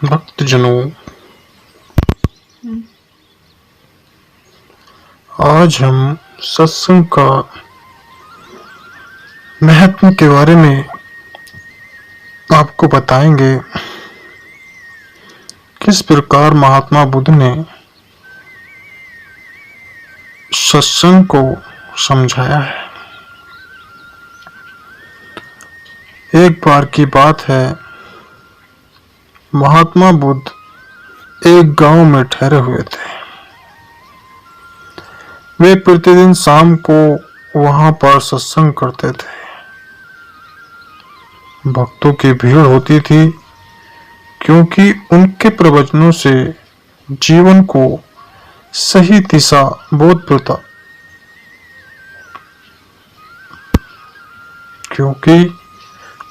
भक्तजनों, आज हम सत्संग का महत्व के बारे में आपको बताएंगे। किस प्रकार महात्मा बुद्ध ने सत्संग को समझाया है। एक बार की बात है, महात्मा बुद्ध एक गांव में ठहरे हुए थे। वे प्रतिदिन शाम को वहां पर सत्संग करते थे। भक्तों की भीड़ होती थी, क्योंकि उनके प्रवचनों से जीवन को सही दिशा बोध पड़ता। क्योंकि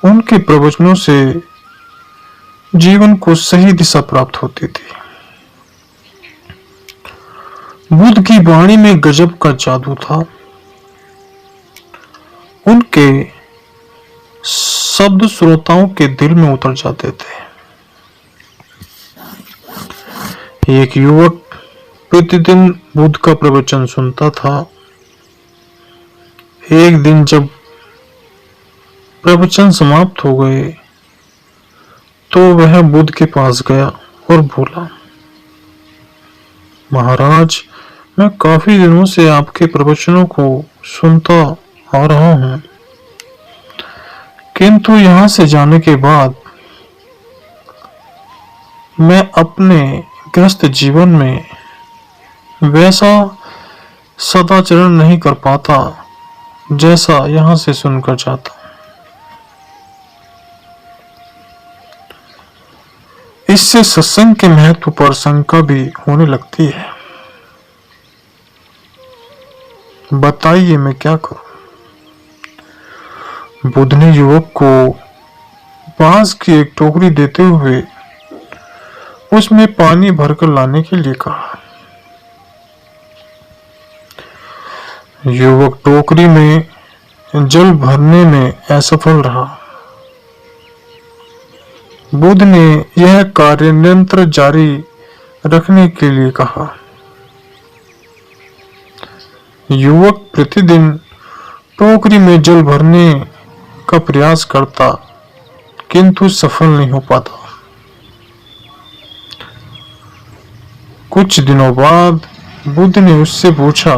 उनके प्रवचनों से जीवन को सही दिशा प्राप्त होती थी। बुद्ध की वाणी में गजब का जादू था। उनके शब्द श्रोताओं के दिल में उतर जाते थे। एक युवक प्रतिदिन बुद्ध का प्रवचन सुनता था। एक दिन जब प्रवचन समाप्त हो गए तो वह बुद्ध के पास गया और बोला, महाराज, मैं काफी दिनों से आपके प्रवचनों को सुनता आ रहा हूं, किंतु यहां से जाने के बाद मैं अपने ग्रस्त जीवन में वैसा सदाचरण नहीं कर पाता जैसा यहां से सुनकर जाता। इससे सत्संग के महत्व पर शंका भी होने लगती है। बताइए मैं क्या करूं। बुद्ध ने युवक को बांस की एक टोकरी देते हुए उसमें पानी भरकर लाने के लिए कहा। युवक टोकरी में जल भरने में असफल रहा। बुद्ध ने यह कार्य निरंतर जारी रखने के लिए कहा। युवक प्रतिदिन टोकरी में जल भरने का प्रयास करता, किंतु सफल नहीं हो पाता। कुछ दिनों बाद बुद्ध ने उससे पूछा,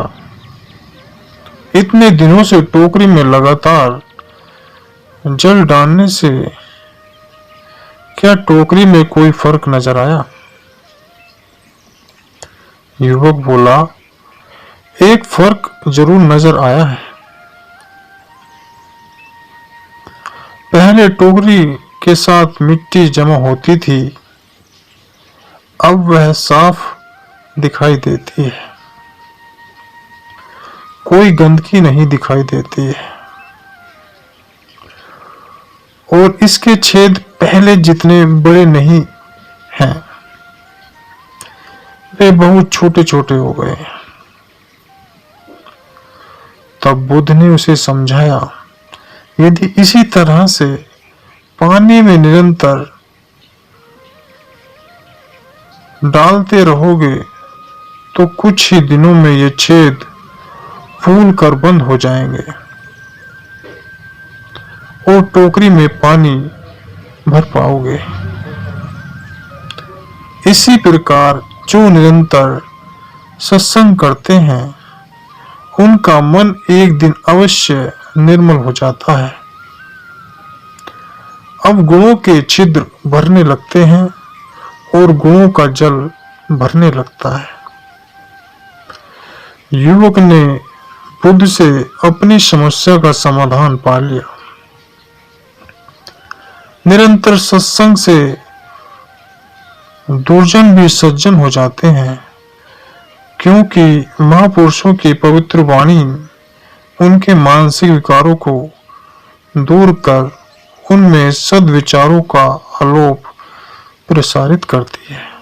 इतने दिनों से टोकरी में लगातार जल डालने से क्या टोकरी में कोई फर्क नजर आया? युवक बोला, एक फर्क जरूर नजर आया है। पहले टोकरी के साथ मिट्टी जमा होती थी, अब वह साफ दिखाई देती है। कोई गंदगी नहीं दिखाई देती है और इसके छेद पहले जितने बड़े नहीं हैं, वे बहुत छोटे छोटे हो गए। तब बुद्ध ने उसे समझाया, यदि इसी तरह से पानी में निरंतर डालते रहोगे तो कुछ ही दिनों में ये छेद फूल कर बंद हो जाएंगे और टोकरी में पानी भर पाओगे। इसी प्रकार जो निरंतर सत्संग करते हैं, उनका मन एक दिन अवश्य निर्मल हो जाता है। अब गुणों के छिद्र भरने लगते हैं और गुणों का जल भरने लगता है। युवक ने बुद्ध से अपनी समस्या का समाधान पा लिया। निरंतर सत्संग से दुर्जन भी सज्जन हो जाते हैं, क्योंकि महापुरुषों की पवित्र वाणी उनके मानसिक विकारों को दूर कर उनमें सद्विचारों का आलोक प्रसारित करती है।